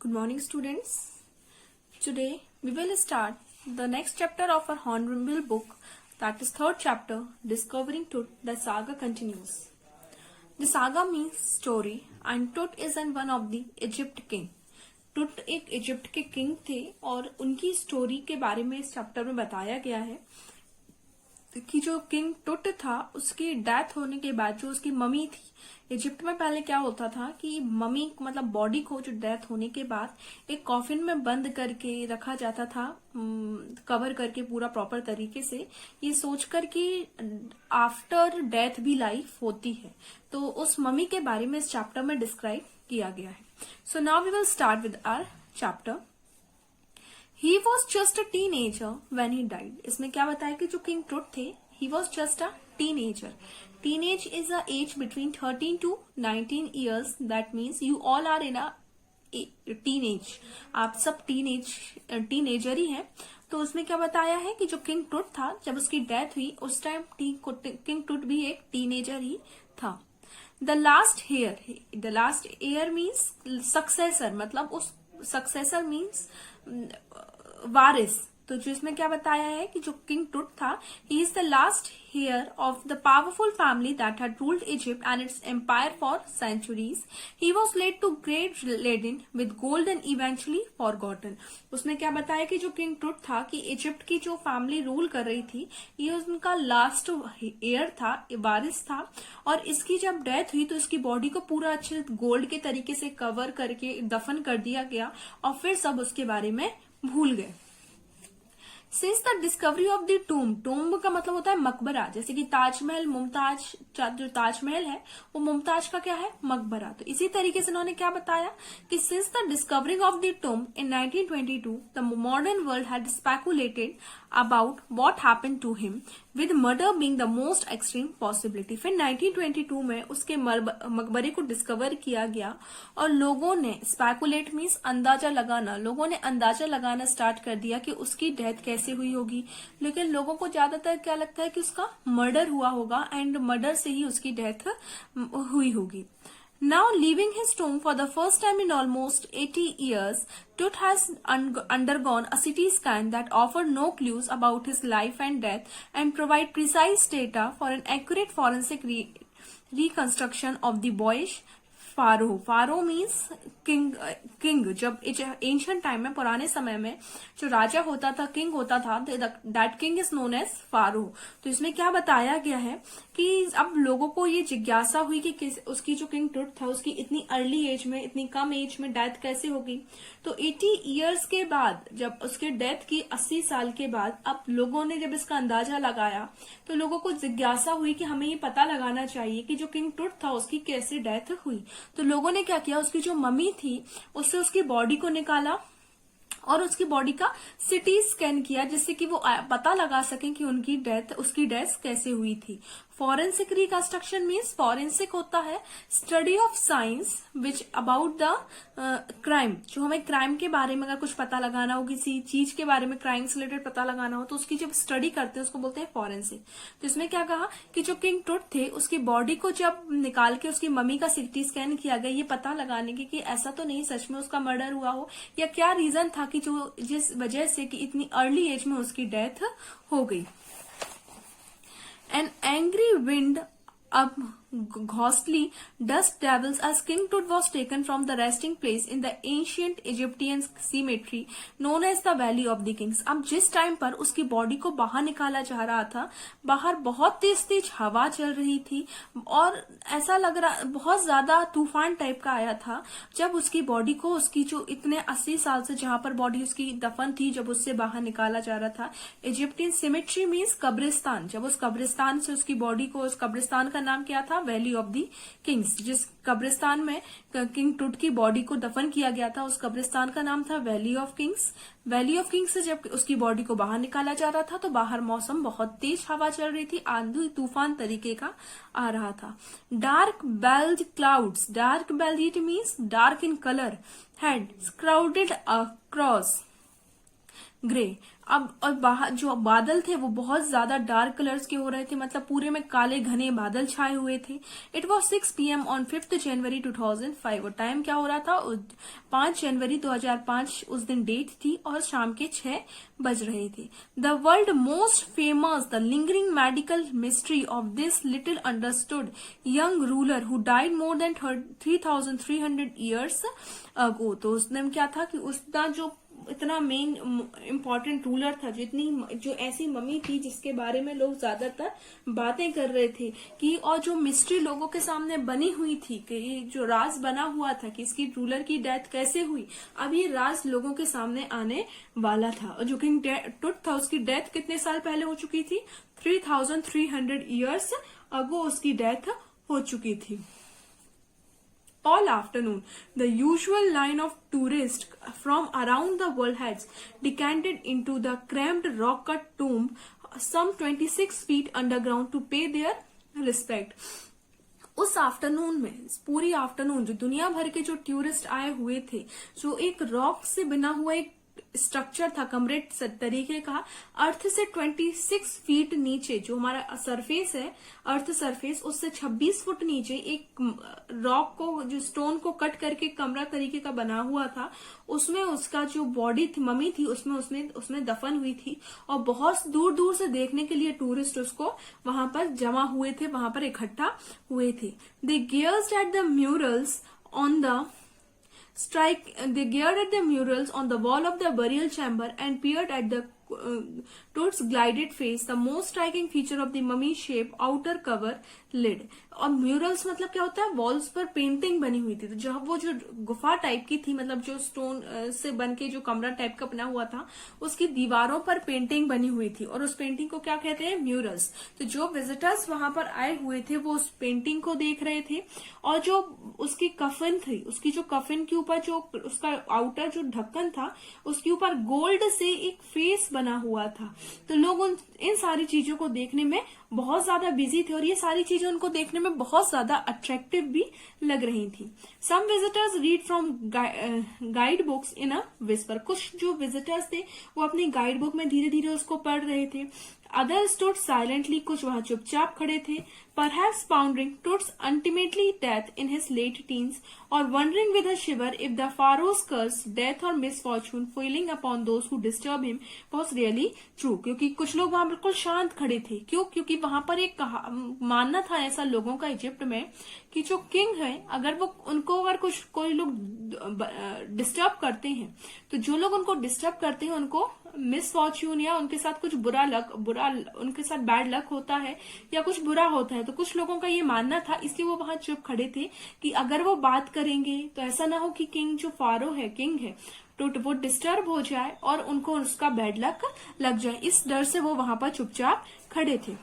Good morning, students. Today we will start the next chapter of our Hornbill book, that is third chapter, Discovering Tut. The saga continues. The saga means story, and Tut is one of the Egypt king. टुट एक Egypt के king थे और उनकी story के बारे में इस चैप्टर में बताया गया है कि जो किंग टुट था उसकी डेथ होने के बाद जो उसकी मम्मी थी, इजिप्ट में पहले क्या होता था कि मम्मी मतलब बॉडी को जो डेथ होने के बाद एक कॉफिन में बंद करके रखा जाता था, कवर करके पूरा प्रॉपर तरीके से, ये सोचकर कि आफ्टर डेथ भी लाइफ होती है। तो उस मम्मी के बारे में इस चैप्टर में डिस्क्राइब किया गया है। So now we will start with our chapter. He was just a teenager when he died. इसमें क्या बताया कि जो किंग टुट थे, he was just a teenager. Teenage is a age between 13 to 19 years. That means you all are in a teenage. आप सब teenager ही हैं। तो उसमें क्या बताया है कि जो किंग टुट था, जब उसकी डेथ हुई उस टाइम किंग टुट भी एक टीनेजर ही था। The last heir means successor, मतलब उस सक्सेसर मीन्स वारिस। तो जो इसमें क्या बताया है कि जो किंग टुट था, he is the last heir of the powerful family that had ruled Egypt and its empire for centuries. He was laid to great laden with gold and eventually forgotten. उसमें क्या बताया कि जो king Tut था कि Egypt की जो family rule कर रही थी, ये उनका लास्ट हेयर था, वारिस था, और इसकी जब डेथ हुई तो इसकी बॉडी को पूरा अच्छे गोल्ड के तरीके से कवर करके दफन कर दिया गया और फिर सब उसके बारे में भूल गए। Since the discovery of the tomb का मतलब होता है मकबरा, जैसे कि ताजमहल, मुमताज, जो ताजमहल है वो मुमताज का क्या है, मकबरा। तो इसी तरीके से उन्होंने क्या बताया कि since the discovering of the tomb in 1922 the modern world had speculated about what happened to him, with murder being the most extreme possibility. फिर 1922 में उसके मकबरे को डिस्कवर किया गया और लोगों ने, स्पेकुलेट मीन्स अंदाजा लगाना, लोगों ने अंदाजा लगाना स्टार्ट कर दिया कि उसकी डेथ कैसे हुई होगी। लेकिन लोगों को ज्यादातर क्या लगता है कि उसका मर्डर हुआ होगा एंड मर्डर से ही उसकी डेथ हुई होगी। Now leaving his tomb for the first time in almost 80 years, Tut has undergone a CT scan that offered no clues about his life and death and provide precise data for an accurate forensic reconstruction of the boyish pharaoh. Pharaoh means king. जब ancient time में, पुराने समय में जो राजा होता था, king होता था, that king is known as pharaoh. तो इसमें क्या बताया गया है कि अब लोगों को ये जिज्ञासा हुई कि उसकी जो किंग टुट था उसकी इतनी अर्ली एज में, इतनी कम एज में डेथ कैसे होगी। तो 80 इयर्स के बाद, जब उसके डेथ की 80 साल के बाद, अब लोगों ने जब इसका अंदाजा लगाया तो लोगों को जिज्ञासा हुई कि हमें ये पता लगाना चाहिए कि जो किंग टुट था उसकी कैसे डेथ हुई। तो लोगों ने क्या किया, उसकी जो मम्मी थी उससे उसकी बॉडी को निकाला और उसकी बॉडी का सीटी स्कैन किया, जिससे कि वो पता लगा सकें कि उसकी डेथ कैसे हुई थी। फॉरेंसिक रिकंस्ट्रक्शन मीन्स, फॉरेंसिक होता है study of science which about the crime. जो हमें क्राइम के बारे में अगर कुछ पता लगाना हो, किसी चीज के बारे में क्राइम से रिलेटेड पता लगाना हो, तो उसकी जब स्टडी करते हैं उसको बोलते हैं फॉरेंसिक। तो इसमें क्या कहा कि जो किंग टुट थे उसकी बॉडी को जब निकाल के उसकी मम्मी का सीटी स्कैन किया गया, ये पता लगाने के कि ऐसा तो नहीं सच में उसका मर्डर हुआ हो, या क्या रीजन था कि जो जिस वजह से कि इतनी अर्ली एज में उसकी डेथ हो गई। An angry wind up ghostly dust devils as King Tut was taken from the resting place in the ancient Egyptian cemetery known as the Valley of the Kings। अब जिस time पर उसकी body को बाहर निकाला जा रहा था, बाहर बहुत तेज तेज हवा चल रही थी और ऐसा लग रहा बहुत ज्यादा तूफान टाइप का आया था। जब उसकी बॉडी को, उसकी जो इतने 80 साल से जहां पर बॉडी उसकी दफन थी, जब उससे बाहर निकाला जा रहा था, इजिप्टियन सिमेट्री मीन्स कब्रिस्तान, जब उस कब्रिस्तान से उसकी बॉडी को, उस कब्रिस्तान का नाम क्या था, वैली ऑफ दी किंग्स। जिस कब्रिस्तान में किंग टुट की बॉडी को दफन किया गया था उस कब्रिस्तान का नाम था valley of Kings. Valley of Kings से जब उसकी बॉडी को बाहर निकाला जा रहा था तो बाहर मौसम बहुत तेज हवा चल रही थी, आंधी तूफान तरीके का आ रहा था। Dark bellied clouds, dark bellied it means dark in colour, had crowded across grey. अब और बाहर जो बादल थे वो बहुत ज्यादा डार्क कलर्स के हो रहे थे, मतलब पूरे में काले घने बादल छाए हुए थे। इट वॉज 6 PM ऑन 5 जनवरी 2005। और टाइम क्या हो रहा था, 5 जनवरी 2005 उस दिन डेट थी और शाम के 6 बज रहे थे। The world most famous the lingering medical mystery of this little understood young ruler who died more than 3300 years ago. तो उस दिन क्या था कि उसका जो इतना मेन इम्पोर्टेंट रूलर था, जो ऐसी मम्मी थी जिसके बारे में लोग ज्यादातर बातें कर रहे थे कि, और जो मिस्ट्री लोगों के सामने बनी हुई थी कि ये जो राज बना हुआ था कि इसकी रूलर की डेथ कैसे हुई, अब ये राज लोगों के सामने आने वाला था। और जो किंग टुट था उसकी डेथ कितने साल पहले हो चुकी थी, 3300 ईयर्स अगो उसकी डेथ हो चुकी थी। All afternoon, the usual line of tourists from around the world had decanted into the cramped rock-cut tomb some 26 feet underground to pay their respect. उस आफ्टरनून में, पूरी आफ्टरनून जो दुनिया भर के जो टूरिस्ट आए हुए थे, जो एक रॉक से बना हुआ एक स्ट्रक्चर था कमरे तरीके का, अर्थ से 26 फीट नीचे जो हमारा सरफेस है, अर्थ सरफेस, उससे 26 फुट नीचे एक रॉक को, जो स्टोन को कट करके कमरा तरीके का बना हुआ था, उसमें उसका जो बॉडी थी, मम्मी थी, उसमें दफन हुई थी। और बहुत दूर दूर से देखने के लिए टूरिस्ट उसको वहां पर जमा हुए थे, वहां पर इकट्ठा हुए थे। They gears at the murals on the they glared at the murals on the wall of the burial chamber and peered at the Tut's glided face, the most striking feature of the mummy shape outer cover lid. और murals मतलब क्या होता है, walls पर painting बनी हुई थी। तो जब वो जो गुफा टाइप की थी, मतलब जो स्टोन से बन के जो कमरा टाइप का बना हुआ था, उसकी दीवारों पर पेंटिंग बनी हुई थी और उस पेंटिंग को क्या कहते हैं, म्यूरल्स। तो जो विजिटर्स वहां पर आए हुए थे वो उस पेंटिंग को देख रहे थे। और जो उसकी कफन थी, उसकी जो कफन के ऊपर जो उसका आउटर जो ढक्कन था, उसके ऊपर गोल्ड से एक फेस बना हुआ था। तो लोग इन सारी चीजों को देखने में बहुत ज्यादा बिजी थे और ये सारी चीजें उनको देखने में बहुत ज्यादा अट्रैक्टिव भी लग रही थी। Some visitors read from guide books in a whisper. कुछ जो विजिटर्स थे वो अपनी गाइड बुक में धीरे धीरे उसको पढ़ रहे थे। अदर स्टूड साइलेंटली, कुछ वहां चुपचाप खड़े थे। Perhaps pondering Tut's ultimately death in his late teens, or wondering with a shiver if the pharaoh's curse, death or misfortune falling upon those who disturb him was really true. क्योंकि कुछ लोग वहां बिल्कुल शांत खड़े थे। क्यों? क्योंकि वहां पर एक मानना था ऐसा लोगों का इजिप्ट में कि जो किंग है, अगर वो उनको अगर कोई लोग डिस्टर्ब करते हैं, तो जो लोग उनको डिस्टर्ब करते हैं उनको मिसफॉर्च्यून या उनके साथ कुछ बुरा उनके साथ बैड लक होता है या कुछ बुरा होता है। तो कुछ लोगों का ये मानना था, इसलिए वो वहां चुप खड़े थे कि अगर वो बात करेंगे तो ऐसा ना हो कि किंग जो फारो है, किंग है, तो वो डिस्टर्ब हो जाए और उनको उसका बैड लक लग जाए। इस डर से वो वहां पर चुपचाप खड़े थे।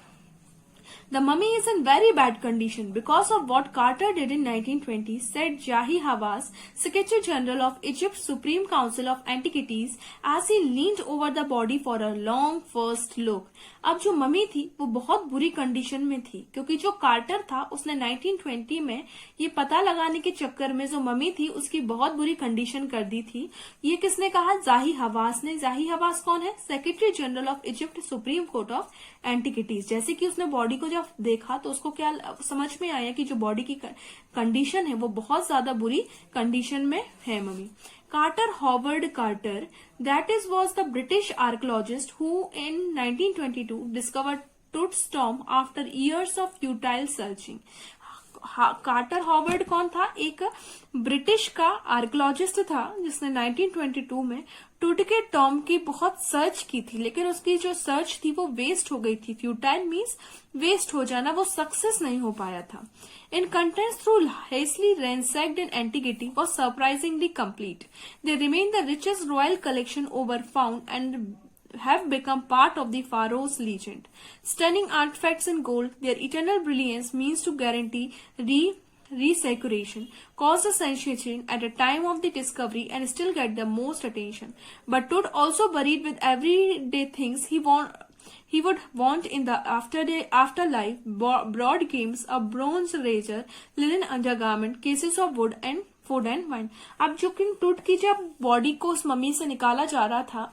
The mummy is in very bad condition because of what Carter did in 1920, said Jahi Hawass, Secretary General of Egypt's Supreme Council of Antiquities, as he leaned over the body for a long first look. अब जो mummy थी वो बहुत बुरी condition में थी, क्योंकि जो कार्टर था उसने 1920 में ये पता लगाने के चक्कर में जो मम्मी थी उसकी बहुत बुरी कंडीशन कर दी थी। ये किसने कहा? जाही हवास ने। जाही हवास कौन है? Secretary general of Egypt supreme court of antiquities. जैसे कि उसने बॉडी को जब देखा तो उसको क्या समझ में आया कि जो बॉडी की कंडीशन है वो बहुत ज्यादा बुरी कंडीशन में है mummy. Carter Howard Carter, that is, was the British archaeologist who in 1922 discovered Tut's tomb after years of futile searching. Carter Howard कौन था? एक ब्रिटिश का आर्कियोलॉजिस्ट था जिसने 1922 में टूट के टॉम की बहुत सर्च की थी, लेकिन उसकी जो सर्च थी वो वेस्ट हो गई थी। फ्यूटाइल मीन्स वेस्ट हो जाना, वो सक्सेस नहीं हो पाया था। In contents through hastily ransacked in antiquity was surprisingly complete. They remain the richest royal collection ever found and have become part of the pharaoh's legend. Stunning artifacts in gold, their eternal brilliance means to guarantee resaturation, cause a sensation at a time of the discovery and still get the most attention. But Tut also buried with everyday things he would want in the afterlife, broad games, a bronze razor, linen undergarment, cases of wood and food and wine. अब जो king टूट की जब body को उस mummy से निकाला जा रहा था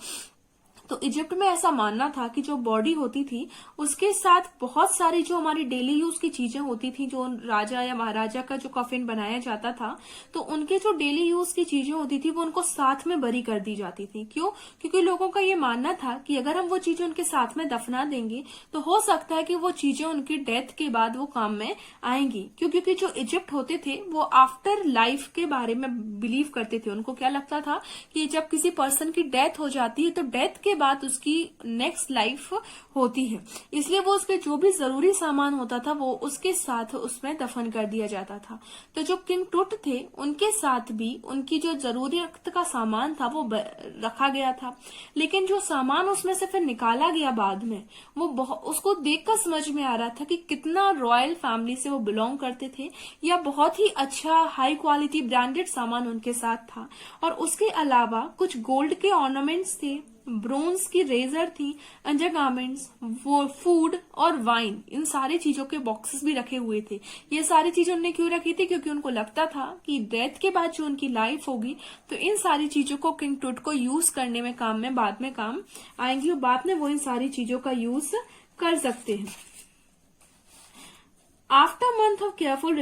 तो इजिप्ट में ऐसा मानना था कि जो बॉडी होती थी उसके साथ बहुत सारी जो हमारी डेली यूज की चीजें होती थी, जो राजा या महाराजा का जो कफिन बनाया जाता था, तो उनके जो डेली यूज की चीजें होती थी वो उनको साथ में बरी कर दी जाती थी। क्यों? क्योंकि लोगों का ये मानना था कि अगर हम वो चीजें उनके साथ में दफना देंगे तो हो सकता है कि वो चीजें उनकी डेथ के बाद वो काम में आएंगी। क्योंकि जो इजिप्ट होते थे वो आफ्टर लाइफ के बारे में बिलीव करते थे। उनको क्या लगता था कि जब किसी पर्सन की डेथ हो जाती है तो डेथ के बाद उसकी नेक्स्ट लाइफ होती है, इसलिए वो उसके जो भी जरूरी सामान होता था वो उसके साथ उसमें दफन कर दिया जाता था। तो जो किंग टुट थे उनके साथ भी उनकी जो जरूरत का सामान था वो रखा गया था। लेकिन जो सामान उसमें से फिर निकाला गया बाद में, वो उसको देखकर समझ में आ रहा था कि कितना रॉयल फैमिली से वो बिलोंग करते थे, या बहुत ही अच्छा हाई क्वालिटी ब्रांडेड सामान उनके साथ था। और उसके अलावा कुछ गोल्ड के ऑर्नामेंट्स थे, ब्रोंज की रेजर थी, अंडरगारमेंट्स, वो फूड और वाइन, इन सारी चीजों के बॉक्सेस भी रखे हुए थे। ये सारी चीजें उन्होंने क्यों रखी थी? क्योंकि उनको लगता था कि डेथ के बाद जो उनकी लाइफ होगी तो इन सारी चीजों को किंग टुट को यूज करने में काम में बाद में काम आएंगी और बाद में वो इन सारी चीजों का यूज कर सकते हैं। After a month of careful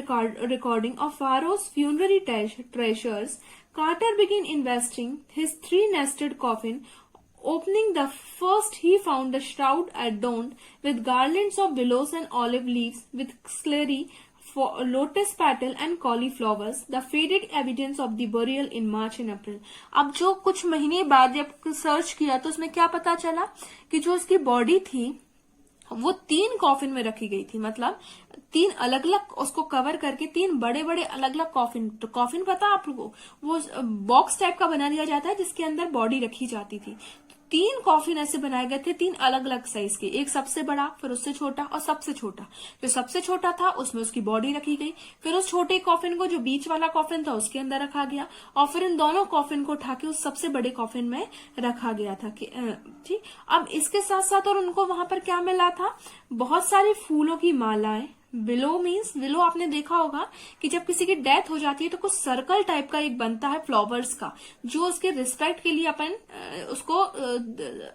recording of Pharaoh's funerary treasures, Carter began investing his three-nested coffin. Opening the first, he found a shroud adorned with garlands of willows and olive leaves, with sclery, lotus petal and cauliflowers, the faded evidence of the burial in March and April. अब जो कुछ महीने बाद जब search किया तो उसमें क्या पता चला कि जो उसकी बॉडी थी वो 3 कॉफिन में रखी गई थी। मतलब 3 अलग अलग उसको कवर करके 3 बड़े बड़े अलग अलग कॉफिन। तो कॉफिन पता आप लोगों, वो बॉक्स टाइप का बना दिया जाता है जिसके अंदर बॉडी रखी जाती थी। 3 कॉफिन ऐसे बनाए गए थे, 3 अलग अलग साइज के, एक सबसे बड़ा, फिर उससे छोटा और सबसे छोटा। जो सबसे छोटा था उसमें उसकी बॉडी रखी गई, फिर उस छोटे कॉफिन को जो बीच वाला कॉफिन था उसके अंदर रखा गया, और फिर इन दोनों कॉफिन को उठा के उस सबसे बड़े कॉफिन में रखा गया था। ठीक, अब इसके साथ साथ और उनको वहां पर क्या मिला था? बहुत सारी फूलों की मालाएं। विलो मीन्स, विलो आपने देखा होगा कि जब किसी की डेथ हो जाती है तो कुछ सर्कल टाइप का एक बनता है फ्लावर्स का, जो उसके रिस्पेक्ट के लिए अपन उसको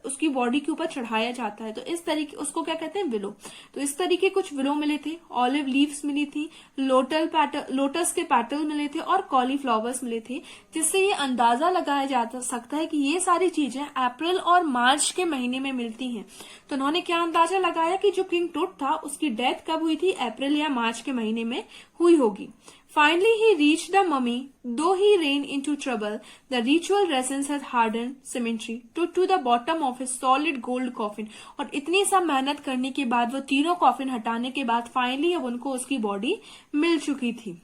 उसकी बॉडी के ऊपर चढ़ाया जाता है। तो इस तरीके उसको क्या कहते हैं? विलो। तो इस तरीके कुछ विलो मिले थे, ऑलिव लीव्स मिली थी, लोटस के पैटल मिले थे और कॉलीफ्लावर्स मिले थे, जिससे ये अंदाजा लगाया जा सकता है कि ये सारी चीजें अप्रैल और मार्च के महीने में मिलती हैं। तो उन्होंने क्या अंदाजा लगाया कि जो किंग टुट था उसकी डेथ कब हुई थी? अप्रैल या मार्च के महीने में हुई होगी। Finally, he reached the mummy. Though he ran into trouble, the ritual resins had hardened cemetery to the bottom of his solid gold coffin. और इतनी सब मेहनत करने के बाद, वो तीनों कॉफिन हटाने के बाद फाइनली अब उनको उसकी बॉडी मिल चुकी थी।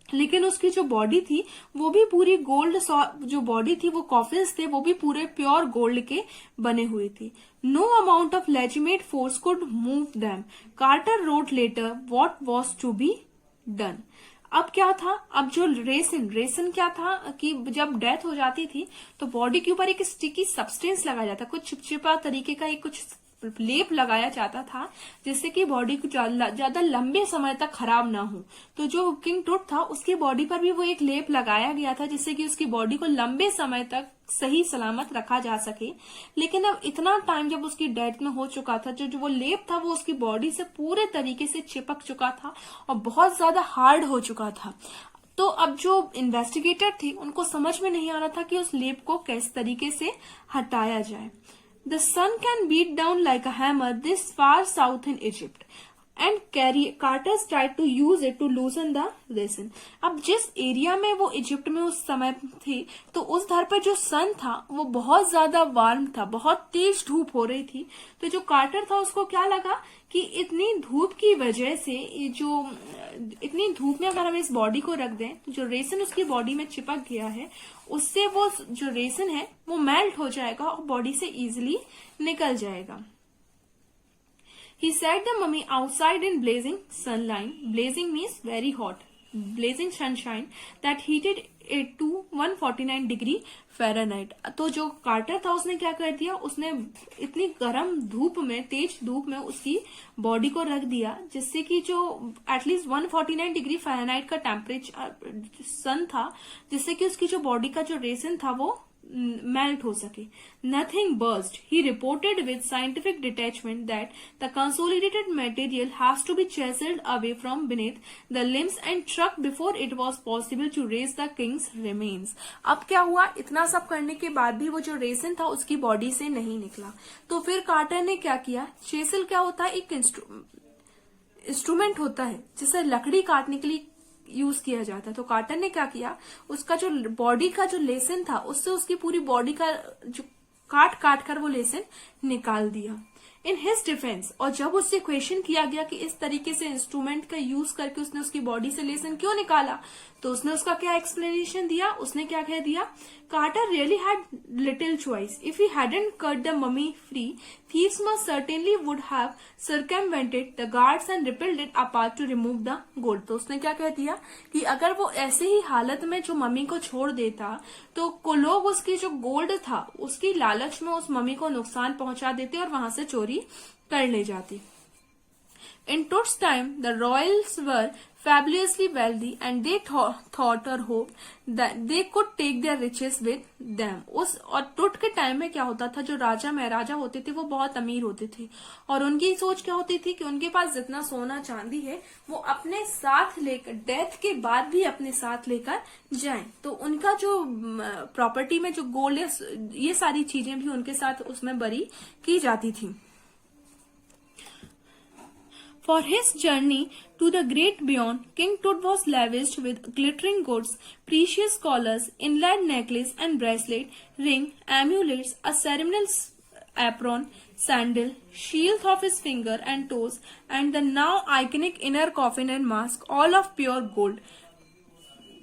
लेकिन उसकी जो बॉडी थी वो भी पूरी गोल्ड, जो बॉडी थी वो कॉफिन्स थे वो भी पूरे प्योर गोल्ड के बने हुए थे। No amount of legitimate force could move them. Carter wrote later what was to be done. अब क्या था? अब जो रेसिन क्या था कि जब डेथ हो जाती थी तो बॉडी के ऊपर एक स्टिकी सब्सटेंस लगाया जाता, कुछ चिपचिपा तरीके का एक कुछ लेप लगाया जाता था जिससे कि बॉडी को ज्यादा लंबे समय तक खराब ना हो। तो जो किंग टुट था उसकी बॉडी पर भी वो एक लेप लगाया गया था जिससे कि उसकी बॉडी को लंबे समय तक सही सलामत रखा जा सके। लेकिन अब इतना टाइम जब उसकी डेथ में हो चुका था, जो वो लेप था वो उसकी बॉडी से पूरे तरीके से चिपक चुका था और बहुत ज्यादा हार्ड हो चुका था। तो अब जो इन्वेस्टिगेटर थे उनको समझ में नहीं आ रहा था कि उस लेप को किस तरीके से हटाया जाए। The sun can beat down like a hammer this far south in Egypt, and Carters tried to use it to loosen the resin. अब जिस एरिया में वो इजिप्ट में उस समय थे तो उस धर पर जो सन था वो बहुत ज्यादा वार्म था, बहुत तेज धूप हो रही थी। तो जो कार्टर था उसको क्या लगा कि इतनी धूप की वजह से, जो इतनी धूप में अगर हम इस बॉडी को रख दें तो जो रेसिन उसकी बॉडी में चिपक गया है उससे वो जो रेसिन है वो मेल्ट हो जाएगा और बॉडी से इजिली निकल जाएगा। He set the mummy outside in blazing sunlight. Blazing means very hot. Blazing sunshine that heated it to 149 degree Fahrenheit. तो जो कार्टर था उसने क्या कर दिया, उसने इतनी गर्म धूप में, तेज धूप में उसकी बॉडी को रख दिया जिससे कि जो एटलीस्ट 149 डिग्री फ़ारेनहाइट का टेम्परेचर सन था, जिससे कि उसकी जो बॉडी का जो रेसिन था वो मेल्ट हो सके. Nothing burst. He reported with scientific detachment that the consolidated material has to be chiseled away from beneath the limbs and trucked before it was possible to raise the king's remains. अब क्या हुआ, इतना सब करने के बाद भी वो जो रेसिन था उसकी बॉडी से नहीं निकला. तो फिर कार्टर ने क्या किया, चेसल क्या होता है, एक इंस्ट्रूमेंट होता है जिसे लकड़ी काटने के लिए यूज किया जाता है. तो कार्टर ने क्या किया, उसका जो बॉडी का जो लेसन था उससे उसकी पूरी बॉडी का जो काट काट कर वो लेसन निकाल दिया. इन हिज डिफेंस, और जब उससे क्वेश्चन किया गया कि इस तरीके से इंस्ट्रूमेंट का यूज करके उसने उसकी बॉडी से लेसन क्यों निकाला, तो उसने उसका क्या एक्सप्लेनेशन दिया, उसने क्या कह दिया, Carter really had little choice. If he hadn't cut the mummy free, thieves must certainly would have circumvented the guards and ripped it apart to remove the gold. तो उसने क्या कह दिया कि अगर वो ऐसे ही हालत में जो मम्मी को छोड़ देता तो लोग उसकी जो गोल्ड था उसकी लालच में उस मम्मी को नुकसान पहुंचा देते और वहां से चोरी कर ले जाती. In Tut's time, the royals were fabulously wealthy and they thought or hoped that they could take their riches with them. और टुट के टाइम में क्या होता था, जो राजा महाराजा होते थे वो बहुत अमीर होते थे और उनकी सोच क्या होती थी कि उनके पास जितना सोना चांदी है वो अपने साथ लेकर, डेथ के बाद भी अपने साथ लेकर जाएं. तो उनका जो प्रॉपर्टी में जो गोल्ड है ये सारी चीजें भी उनके साथ उसमें बरी की जाती थी. For his journey to the great beyond, King Tut was lavished with glittering goods, precious collars, inlaid necklace and bracelet, ring, amulets, a ceremonial apron, sandal, shield of his finger and toes, and the now iconic inner coffin and mask, all of pure gold.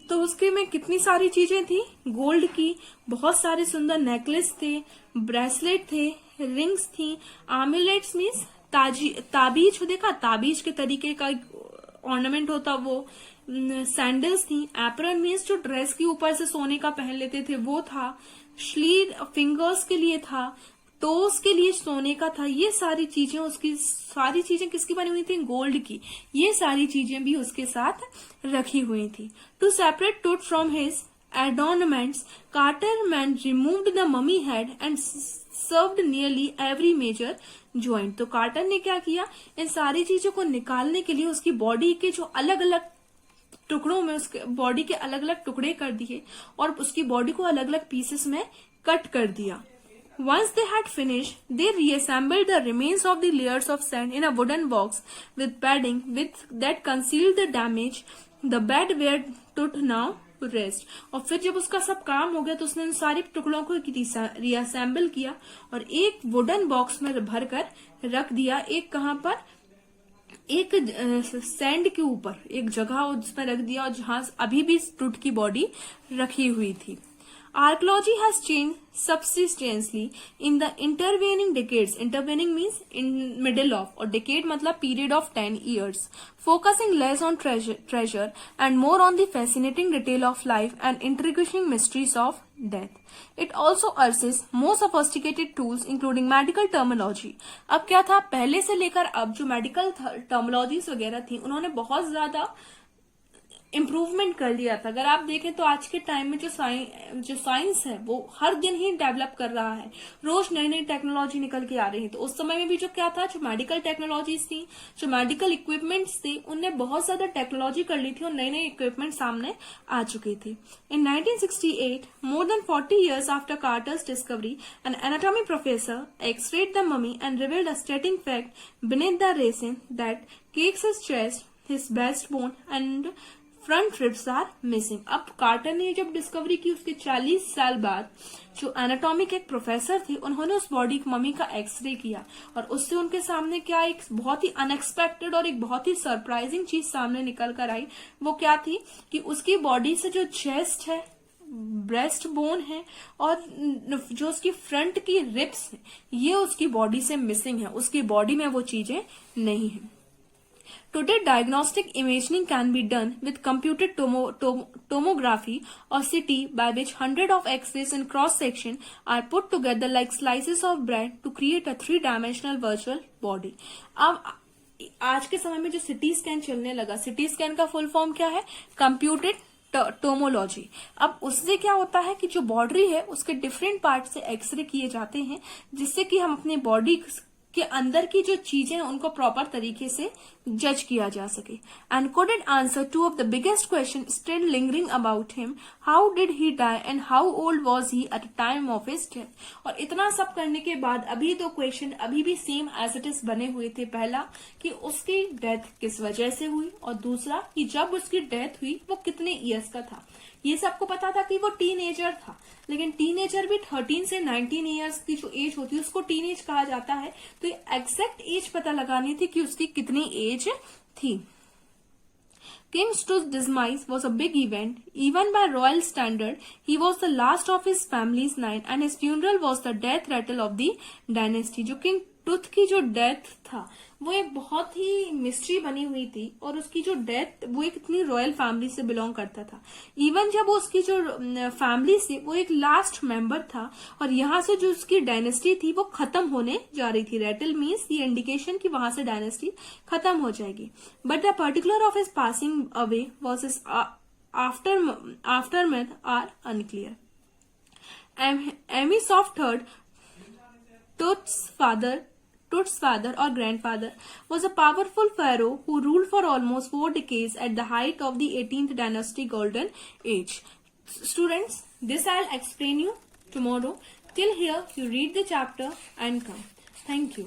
तो उसके में कितनी सारी चीजें थी, gold की, बहुत सारे सुंदर नेकलेस थे, ब्रेसलेट थे, रिंग्स थी, आम्यूलेट्स मीन्स ताबीज, देखा ताबीज के तरीके का ऑर्नामेंट होता वो, सैंडल्स थी, एप्रन मीन्स जो ड्रेस के ऊपर से सोने का पहन लेते थे वो था, स्लीव फिंगर्स के लिए था, टोस के लिए सोने का था. ये सारी चीजें उसकी, सारी चीजें किसकी बनी हुई थी, गोल्ड की. ये सारी चीजें भी उसके साथ रखी हुई थी. टू सेपरेट टूट from his adornments, Carterman removed the mummy head and served nearly every major joint. तो कार्टर ने क्या किया, इन सारी चीजों को निकालने के लिए उसकी बॉडी के जो अलग अलग टुकड़ों में उसके बॉडी के अलग अलग टुकड़े कर दिए और उसकी बॉडी को अलग अलग पीसेस में कट कर दिया. Once they had finished, they reassembled the remains of the layers of sand in a wooden box with padding that concealed the damage. The bed where Tut now rest. और फिर जब उसका सब काम हो गया तो उसने उन सारे टुकड़ों को रीअसेंबल किया और एक वुडन बॉक्स में भरकर रख दिया. एक कहां पर, एक सैंड के ऊपर एक जगह उसमें रख दिया और जहां अभी भी टुट की बॉडी रखी हुई थी. Archaeology has changed substantially in the intervening decades. Intervening means in middle of, or decade मतलब period of 10 years. Focusing less on treasure and more on the fascinating detail of life and intriguing mysteries of death. It also uses more sophisticated tools including medical terminology. अब क्या था, पहले से लेकर अब जो medical terminologies वगैरह थी उन्होंने बहुत ज्यादा इम्प्रूवमेंट कर लिया था. अगर आप देखें तो आज के टाइम में जो साइंस है वो हर दिन ही डेवलप कर रहा है, रोज नई नई टेक्नोलॉजी निकल के आ रही है. तो उस समय में भी जो क्या था, जो मेडिकल टेक्नोलॉजीज थी, जो मेडिकल इक्विपमेंट्स थी, उनने बहुत ज्यादा टेक्नोलॉजी कर ली थी और नए नए इक्विपमेंट सामने आ चुके थे. इन 1968, more than 40 years after Carter's discovery, an anatomy professor x-rayed the mummy and revealed a stating fact beneath the resin that cakes his chest, his breastbone and front ribs are missing. अब Carter ने जब discovery की उसके 40 साल बाद जो anatomy के एक प्रोफेसर थे उन्होंने उस बॉडी मम्मी का एक्सरे किया और उससे उनके सामने क्या एक बहुत ही अनएक्सपेक्टेड और एक बहुत ही सरप्राइजिंग चीज सामने निकल कर आई. वो क्या थी कि उसकी बॉडी से जो चेस्ट है, ब्रेस्ट बोन है और जो उसकी फ्रंट की रिब्स है ये उसकी बॉडी से मिसिंग है. उसकी बॉडी में वो चीजें नहीं है. Today, diagnostic imaging can be done with computed tomography or CT, by which hundreds of X-rays in cross-section are put together like slices of bread to create a three-dimensional virtual body. अब आज के समय में जो CT scan चलने लगा, CT scan का full form क्या है, कंप्यूटेड टोमोलॉजी। अब उससे क्या होता है कि जो बॉडी है उसके डिफरेंट पार्ट से एक्सरे किए जाते हैं, जिससे कि हम अपने बॉडी के अंदर की जो चीजें हैं उनको प्रॉपर तरीके से जज किया जा सके। And coded answer to of the biggest question still lingering about him, how did he die and how old was he at the time of his death. और इतना सब करने के बाद अभी तो क्वेश्चन अभी भी सेम एज इट इज बने हुए थे। पहला कि उसकी डेथ किस वजह से हुई, और दूसरा कि जब उसकी डेथ हुई वो कितने ईयर्स का था। ये सबको पता था कि वो टीनेजर था, लेकिन टीनेजर भी 13 से 19 ईयर्स की जो एज होती है उसको टीनेज कहा जाता है। तो ये एग्जैक्ट एज पता लगानी थी कि उसकी कितनी एज थी। King Stu's demise was a big event. Even by royal standard, he was the last of his family's line and his funeral was the death rattle of the dynasty. जो king tooth की जो death था वो एक बहुत ही mystery बनी हुई थी, और उसकी जो डेथ वो एक इतनी रॉयल फैमिली से बिलोंग करता था। इवन जब उसकी जो फैमिली से वो एक लास्ट मेंबर था, और यहाँ से जो उसकी डायनेस्टी थी वो खत्म होने जा रही थी। रेटल मीन्स ये इंडिकेशन कि वहां से डायनेस्टी खत्म हो जाएगी। But the particular of his passing away was his aftermath are unclear. Amy Soft III, Tut's father or grandfather, was a powerful pharaoh who ruled for almost 4 decades at the height of the 18th dynasty golden age. Students, this I'll explain you tomorrow. Till here, you read the chapter and come. Thank you.